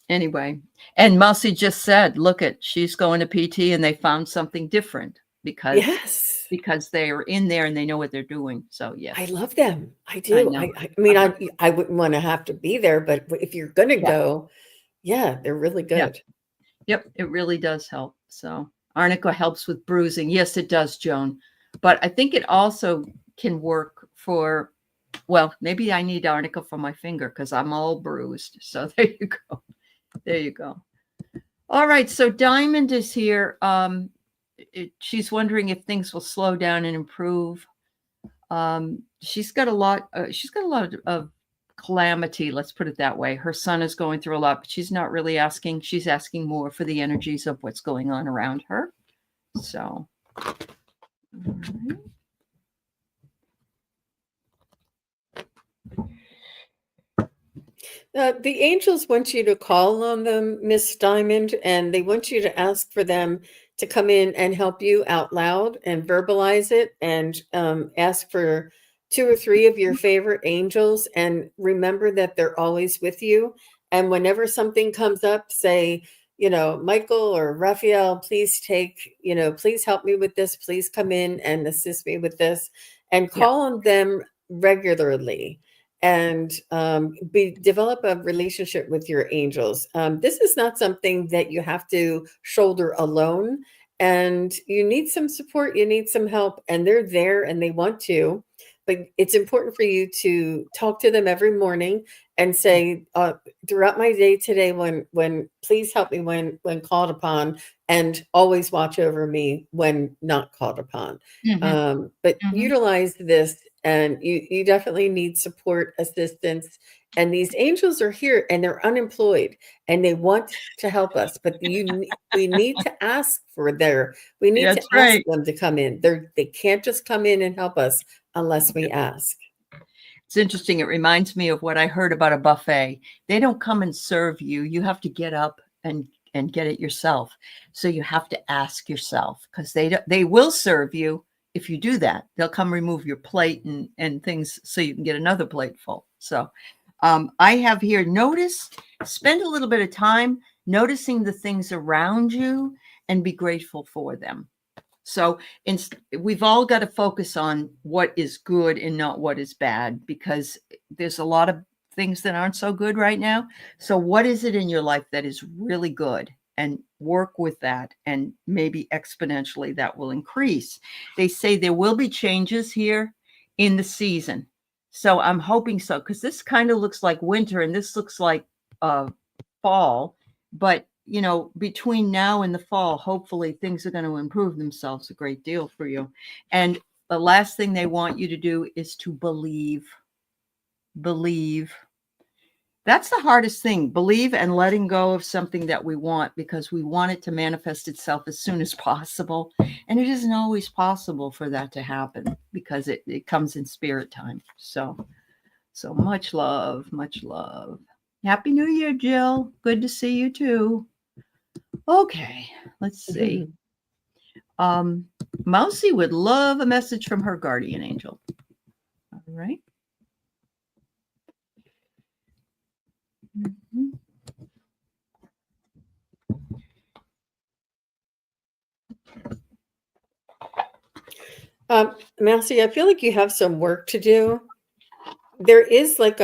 Anyway, and Mousy just said, look at she's going to PT and they found something different because Yes, they are in there and they know what they're doing. So I yes, love them. I I do. know. I mean, Uh-huh. I wouldn't want to have to be there, but if you're going to Yeah. go, yeah, they're really Yeah. good. Yep, it really does help. So arnica helps with bruising. Yes, it does, Joan. But I think it also can work for, well, maybe I need arnica for my finger because I'm all bruised. So there you go. There you go. All right. So Diamond is here. She's wondering if things will slow down and improve. She's got a lot. She's got a lot of calamity. Let's put it that way. Her son is going through a lot, but she's not really asking. She's asking more for the energies of what's going on around her. So, all right. The angels want you to call on them, Miss Diamond, and they want you to ask for them to come in and help you out loud and verbalize it and ask for two or three of your favorite angels and remember that they're always with you. And whenever something comes up, say, Michael or Raphael, please please help me with this. Please come in and assist me with this and Yeah. call on them regularly and develop a relationship with your angels. This is not something that you have to shoulder alone, and you need some support, you need some help, and they're there and they want to. But it's important for you to talk to them every morning and say, throughout my day today, when please help me when called upon, and always watch over me when not called upon. But Mhm. utilize this, and you definitely need support, assistance. And these angels are here and they're unemployed and they want to help us, but we need to ask we need to That's ask right. them to come in. They can't just come in and help us unless we ask. It's interesting. It reminds me of what I heard about a buffet. They don't come and serve you. You have to get up and get it yourself. So you have to ask yourself because they will serve you if you do that. They'll come remove your plate and things so you can get another plate full. So I have here spend a little bit of time noticing the things around you and be grateful for them. So we've all got to focus on what is good and not what is bad because there's a lot of things that aren't so good right now. So what is it in your life that is really good? And work with that, and maybe exponentially that will increase. They say there will be changes here in the season. So I'm hoping so, because this kind of looks like winter and this looks like fall. But between now and the fall, hopefully things are going to improve themselves a great deal for you. And the last thing they want you to do is to believe. Believe. That's the hardest thing. Believe and letting go of something that we want because we want it to manifest itself as soon as possible. And it isn't always possible for that to happen because it comes in spirit time. So much love, much love. Happy New Year, Jill. Good to see you too. Okay, let's see. Mousy would love a message from her guardian angel. All right. Mm-hmm. Mousy, I feel like you have some work to do. There is like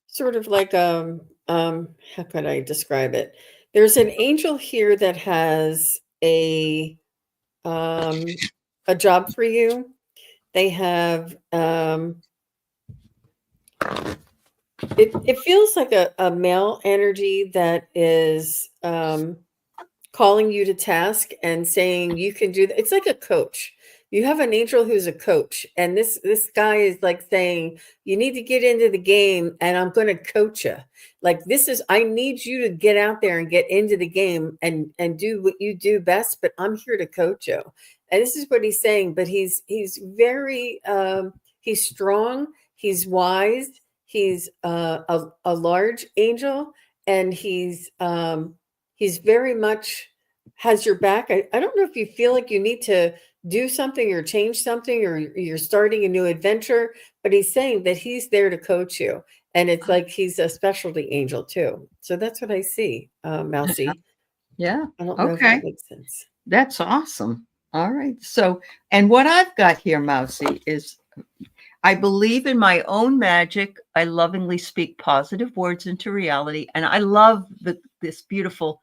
sort of like how could I describe it? There's an angel here that has a a job for you. They have it feels like a male energy that is calling you to task and saying you can do that. It's like a coach. You have an angel who's a coach, and this guy is like saying you need to get into the game, and I'm going to coach you. Like this is, I need you to get out there and get into the game and do what you do best. But I'm here to coach you, and this is what he's saying. But he's very he's strong. He's wise. He's a large angel, and he's very much has your back. I don't know if you feel like you need to do something or change something or you're starting a new adventure, but he's saying that he's there to coach you. And it's like he's a specialty angel too. So that's what I see, Mousy. Yeah. I don't know if Okay. that makes sense. That's awesome. All right. So, and what I've got here, Mousy, is I believe in my own magic. I lovingly speak positive words into reality. And I love this beautiful,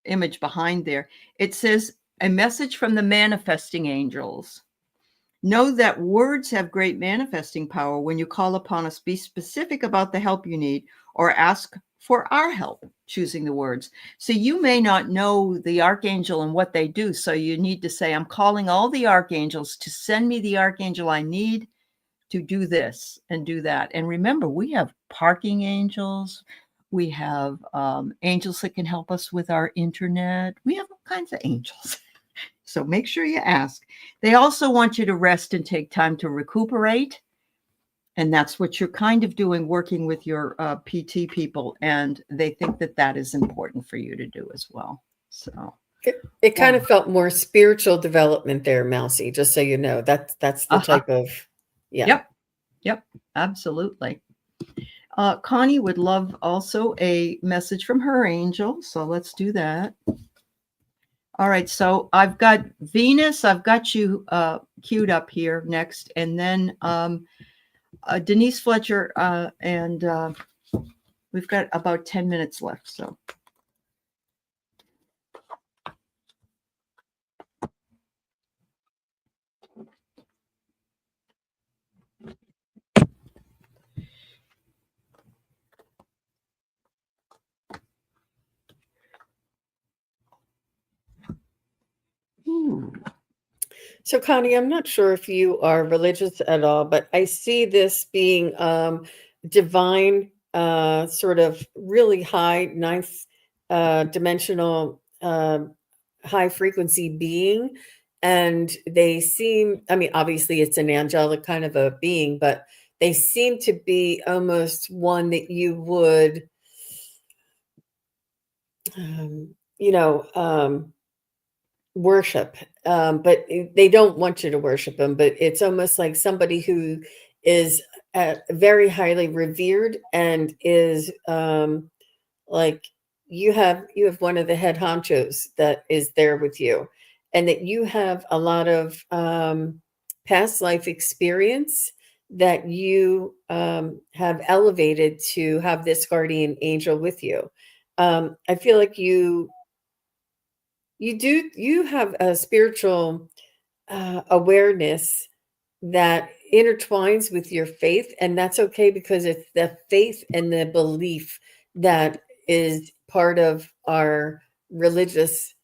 image behind there. It says, a message from the manifesting angels. Know that words have great manifesting power. When you call upon us, be specific about the help you need or ask for our help choosing the words. So you may not know the archangel and what they do. So you need to say, I'm calling all the archangels to send me the archangel I need to do this and do that. And remember, we have parking angels. We have angels that can help us with our internet. We have all kinds of angels. So make sure you ask. They also want you to rest and take time to recuperate. And that's what you're kind of doing, working with your PT people. And they think that that is important for you to do as well. So It kind of felt more spiritual development there, Mousy, just so you know. That's the type of, yeah. Yep, absolutely. Connie would love also a message from her angel. So let's do that. All right, so I've got Venus. I've got you queued up here next, and then Denise Fletcher, and we've got about 10 minutes left. So. So, Connie, I'm not sure if you are religious at all, but I see this being divine, sort of really high, ninth dimensional, high frequency being. And they seem, I mean, obviously it's an angelic kind of a being, but they seem to be almost one that you would, worship, but they don't want you to worship them. But it's almost like somebody who is very highly revered and is like you have one of the head honchos that is there with you, and that you have a lot of past life experience that you have elevated to have this guardian angel with you. I feel like you have a spiritual awareness that intertwines with your faith, and that's okay because it's the faith and the belief that is part of our religious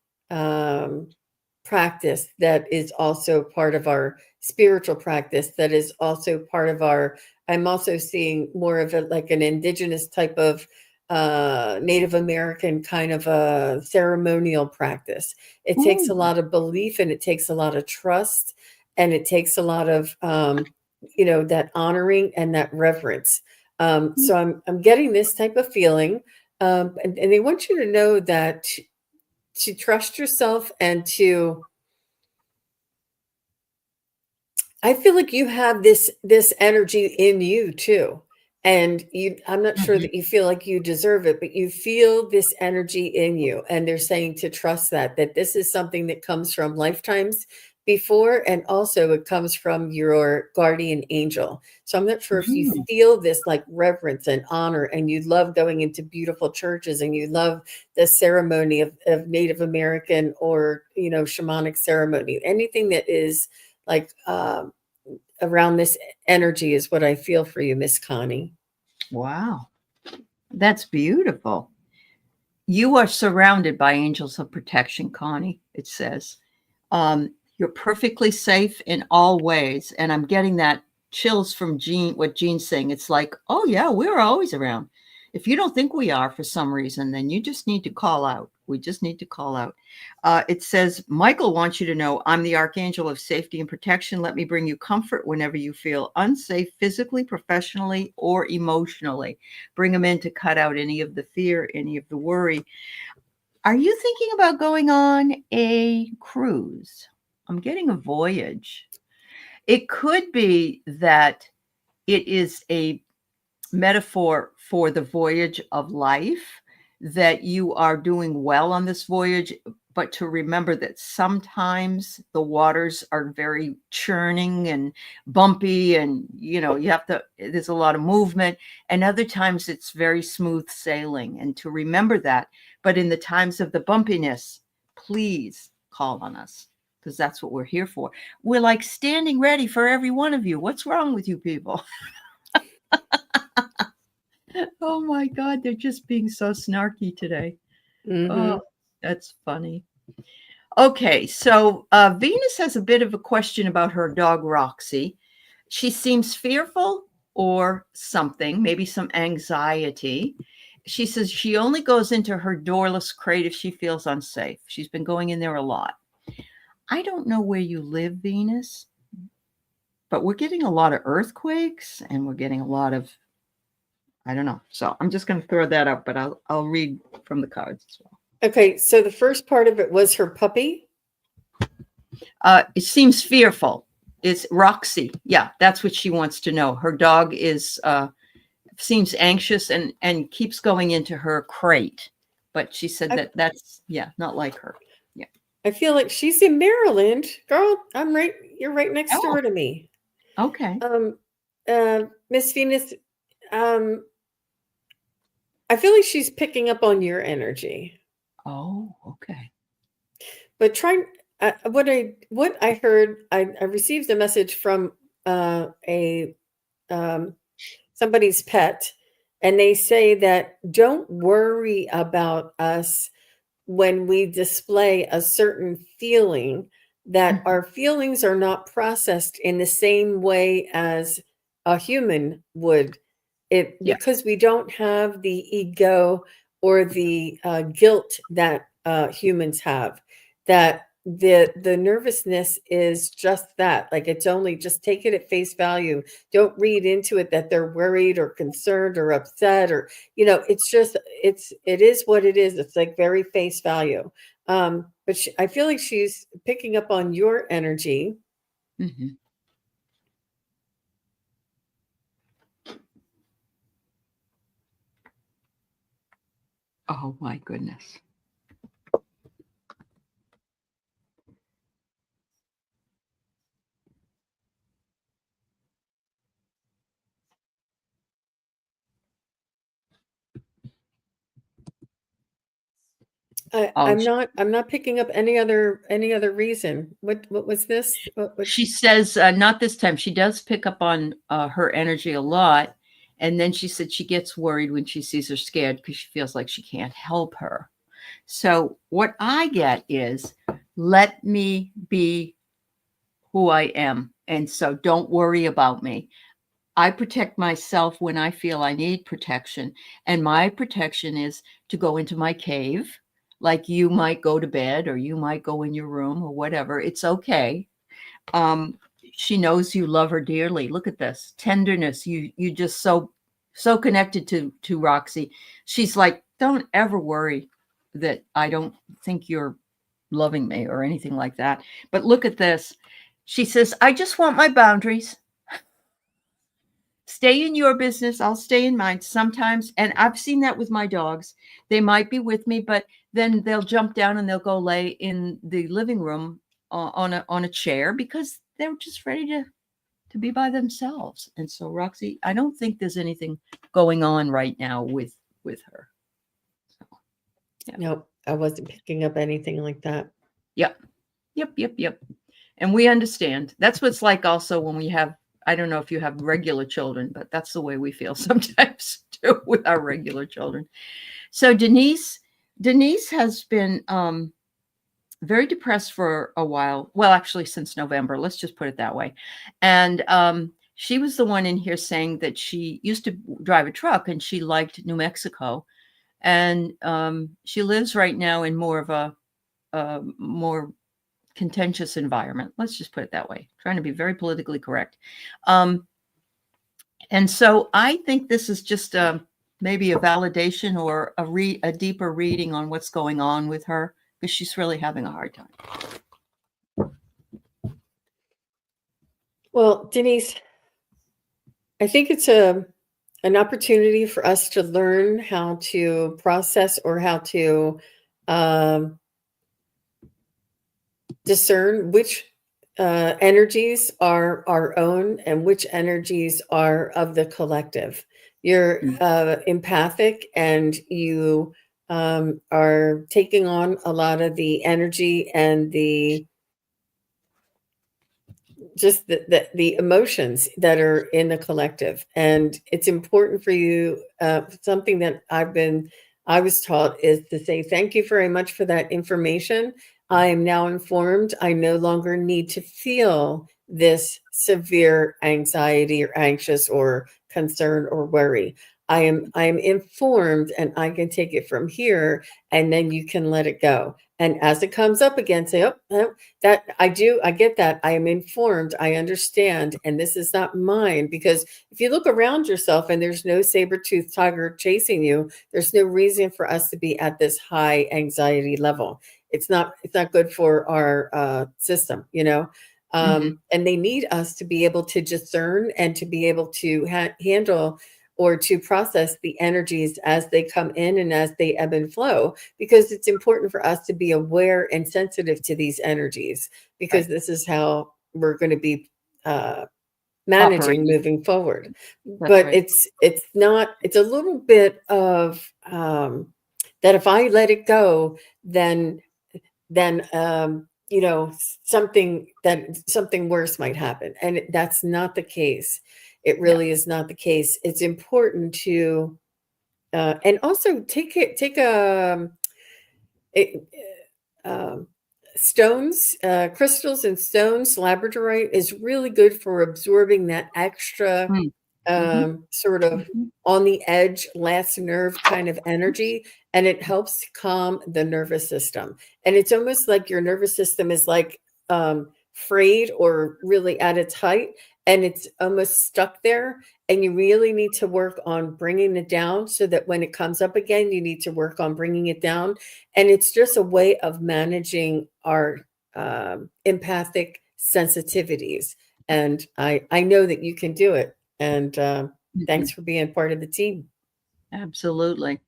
practice, that is also part of our spiritual practice, that is also part of our, I'm also seeing more of it like an indigenous type of Native American kind of a ceremonial practice. It takes a lot of belief, and it takes a lot of trust, and it takes a lot of that honoring and that reverence. So I'm getting this type of feeling, and they want you to know that to trust yourself and to. I feel like you have this energy in you too. And I'm not sure that you feel like you deserve it, but you feel this energy in you. And they're saying to trust that this is something that comes from lifetimes before, and also it comes from your guardian angel. So I'm not sure if you Mm. feel this like reverence and honor, and you love going into beautiful churches, and you love the ceremony of Native American or shamanic ceremony. Anything that is like around this energy is what I feel for you, Miss Connie. Wow. That's beautiful. You are surrounded by angels of protection, Connie, it says. You're perfectly safe in all ways. And I'm getting that chills from what Jean's saying. It's like, oh, yeah, we're always around. If you don't think we are for some reason, then you just need to call out. We just need to call out. It says, Michael wants you to know, I'm the archangel of safety and protection. Let me bring you comfort whenever you feel unsafe, physically, professionally, or emotionally. Bring them in to cut out any of the fear, any of the worry. Are you thinking about going on a cruise? I'm getting a voyage. It could be that it is a metaphor for the voyage of life, that you are doing well on this voyage, but to remember that sometimes the waters are very churning and bumpy, and you have to, there's a lot of movement, and other times it's very smooth sailing, and to remember that. But in the times of the bumpiness, please call on us, because that's what we're here for. We're like standing ready for every one of you. What's wrong with you people? Oh my God, they're just being so snarky today. Mhm. Oh, that's funny. Okay, so Venus has a bit of a question about her dog, Roxy. She seems fearful or something, maybe some anxiety. She says she only goes into her doorless crate if she feels unsafe. She's been going in there a lot. I don't know where you live, Venus, but we're getting a lot of earthquakes, and we're getting a lot of, I don't know. So I'm just going to throw that up, but I'll read from the cards as well. Okay, so the first part of it was her puppy. It seems fearful. It's Roxy. Yeah, that's what she wants to know. Her dog is seems anxious and keeps going into her crate, but she said that's not like her. Yeah, I feel like she's in Maryland, girl. You're right next Oh. door to me. Okay. Miss Venus, I feel like she's picking up on your energy. Oh, okay. But what I heard, I received a message from somebody's pet, and they say that don't worry about us when we display a certain feeling, that our feelings are not processed in the same way as a human would. Because we don't have the ego or the guilt that humans have, that the nervousness is just that, like, it's only, just take it at face value. Don't read into it that they're worried or concerned or upset, or it's just, it is what it is. It's like very face value. But I feel like she's picking up on your energy. Mm-hmm. Oh my goodness. I'm not picking up any other reason. What was this? What She says not this time. She does pick up on her energy a lot, and then she said she gets worried when she sees her scared because she feels like she can't help her. So what I get is, let me be who I am, and so don't worry about me. I protect myself when I feel I need protection, and my protection is to go into my cave, like you might go to bed, or you might go in your room, or whatever. It's okay. She knows you love her dearly. Look at this tenderness. You just so connected to Roxy. She's like, don't ever worry that I don't think you're loving me or anything like that. But look at this. She says, I just want my boundaries. Stay in your business. I'll stay in mine sometimes. And I've seen that with my dogs. They might be with me, but then they'll jump down and they'll go lay in the living room on a chair because they're just ready to be by themselves. And so, Roxy, I don't think there's anything going on right now with her. So, yeah. Nope, I wasn't picking up anything like that. Yep. And we understand. That's what it's like also when we have, I don't know if you have regular children, but that's the way we feel sometimes too with our regular children. So Denise has been very depressed for a while. Well, actually since November, let's just put it that way. And she was the one in here saying that she used to drive a truck and she liked New Mexico. And she lives right now in more of a more contentious environment. Let's just put it that way. Trying to be very politically correct. And so I think this is just maybe a validation or a deeper reading on what's going on with her, because she's really having a hard time. Well, Denise, I think it's an opportunity for us to learn how to process or how to discern which energies are our own and which energies are of the collective. You're empathic and you are taking on a lot of the energy and the emotions that are in the collective. And it's important for you. Something that I was taught is to say, thank you very much for that information. I am now informed. I no longer need to feel this severe anxiety or anxious or concern or worry. I am informed and I can take it from here, and then you can let it go. And as it comes up again, say, oh, that I get that. I am informed. I understand. And this is not mine. Because if you look around yourself and there's no saber-toothed tiger chasing you, there's no reason for us to be at this high anxiety level. It's not good for our system, you know. And they need us to be able to discern and to be able to handle or to process the energies as they come in and as they ebb and flow, because it's important for us to be aware and sensitive to these energies, because this is how we're going to be managing moving forward. But it's a little bit of that if I let it go, then you know, something worse might happen. And that's not the case. It really is not the case. It's important to, and also stones, crystals and stones. Labradorite is really good for absorbing that extra sort of on the edge, last nerve kind of energy, and it helps calm the nervous system. And it's almost like your nervous system is like frayed or really at its height, and it's almost stuck there, and you really need to work on bringing it down so that when it comes up again, you need to work on bringing it down. And it's just a way of managing our empathic sensitivities. And I know that you can do it. And thanks for being part of the team. Absolutely.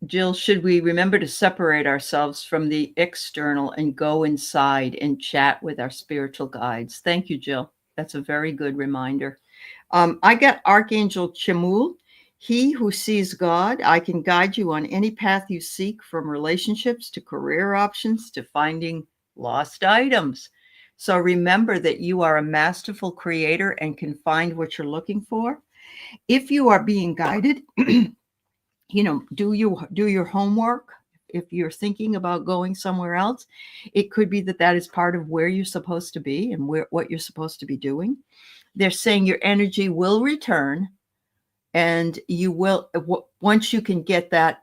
Jill, should we remember to separate ourselves from the external and go inside and chat with our spiritual guides? Thank you, Jill. That's a very good reminder. I got Archangel Chemul. He who sees God, I can guide you on any path you seek, from relationships to career options to finding lost items. So remember that you are a masterful creator and can find what you're looking for. If you are being guided, you know, do your homework. If you're thinking about going somewhere else, it could be that is part of where you're supposed to be and what you're supposed to be doing. They're saying your energy will return, and you will, once you can get that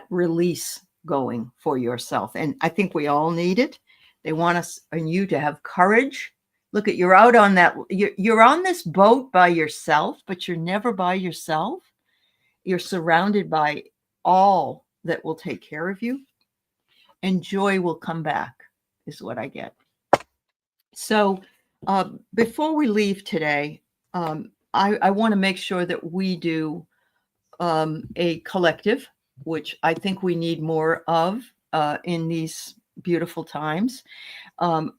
release going for yourself. And I think we all need it. They want us and you to have courage. Look at, you're out on that, you're on this boat by yourself, but you're never by yourself. You're surrounded by all that will take care of you, and joy will come back, is what I get. So before we leave today, I want to make sure that we do a collective, which I think we need more of in these beautiful times.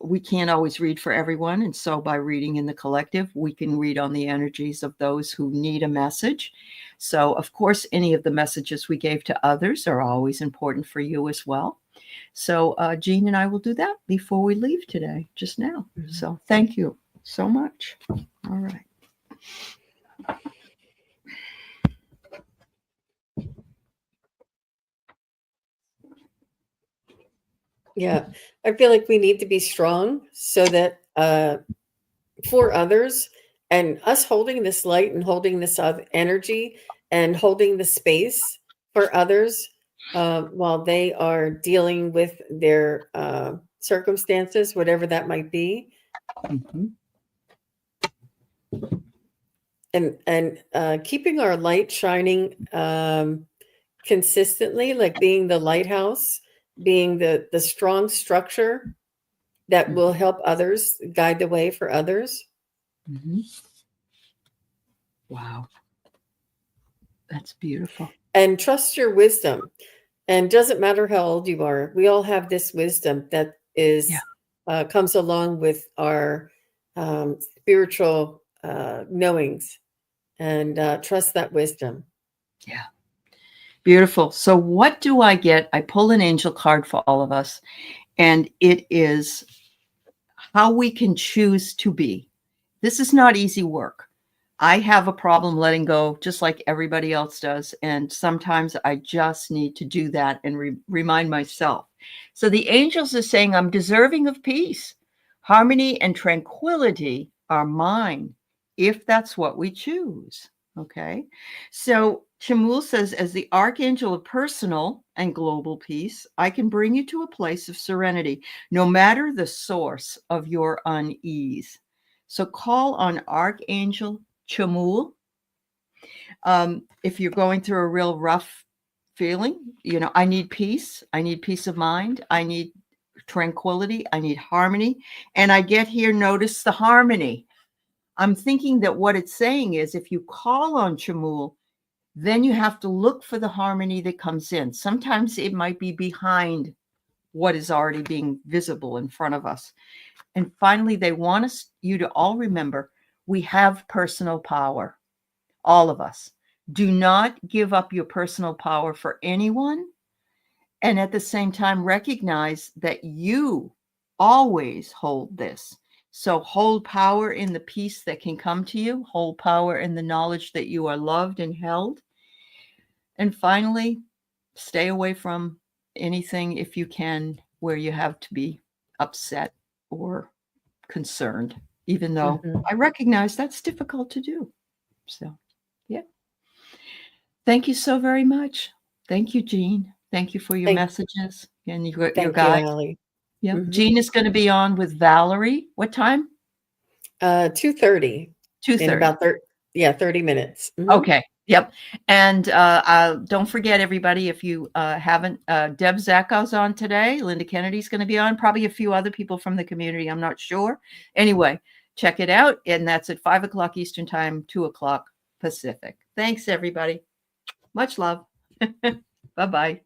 We can't always read for everyone. And so by reading in the collective, we can read on the energies of those who need a message. So, of course, any of the messages we gave to others are always important for you as well. So Jean and I will do that before we leave today, just now. Mhm. So thank you so much. All right. Yeah, I feel like we need to be strong so that for others, and us holding this light and holding this energy and holding the space for others while they are dealing with their circumstances, whatever that might be, Mhm. and keeping our light shining consistently, like being the lighthouse, being the strong structure that will help others, guide the way for others. Mhm. Wow. That's beautiful. And trust your wisdom. And doesn't matter how old you are, we all have this wisdom that is comes along with our spiritual knowings, and trust that wisdom. Yeah. Beautiful. So what do I get? I pull an angel card for all of us, and it is how we can choose to be. This is not easy work. I have a problem letting go just like everybody else does. And sometimes I just need to do that and remind myself. So the angels are saying, I'm deserving of peace. Harmony and tranquility are mine if that's what we choose. Okay. So Chamul says, as the archangel of personal and global peace, I can bring you to a place of serenity, no matter the source of your unease. So call on Archangel Chamul. If you're going through a real rough feeling, I need peace. I need peace of mind. I need tranquility. I need harmony. And I get here, notice the harmony. I'm thinking that what it's saying is if you call on Chamul, then you have to look for the harmony that comes in. Sometimes it might be behind what is already being visible in front of us. And finally, they want you to all remember, we have personal power, all of us. Do not give up your personal power for anyone. And at the same time, recognize that you always hold this. So hold power in the peace that can come to you. Hold power in the knowledge that you are loved and held. And finally, stay away from anything, if you can, where you have to be upset or concerned, even though I recognize that's difficult to do. So, yeah. Thank you so very much. Thank you, Jean. Thank you for your messages and your Thank you, guide. Allie. Yeah. Jean is going to be on with Valerie. What time? 2:30. 2:30. In about 30 minutes. Okay. Yep. And don't forget, everybody, if you haven't, Deb Zacko's on today. Linda Kennedy's going to be on. Probably a few other people from the community. I'm not sure. Anyway, check it out. And that's at 5 o'clock Eastern Time, 2 o'clock Pacific. Thanks, everybody. Much love. Bye-bye.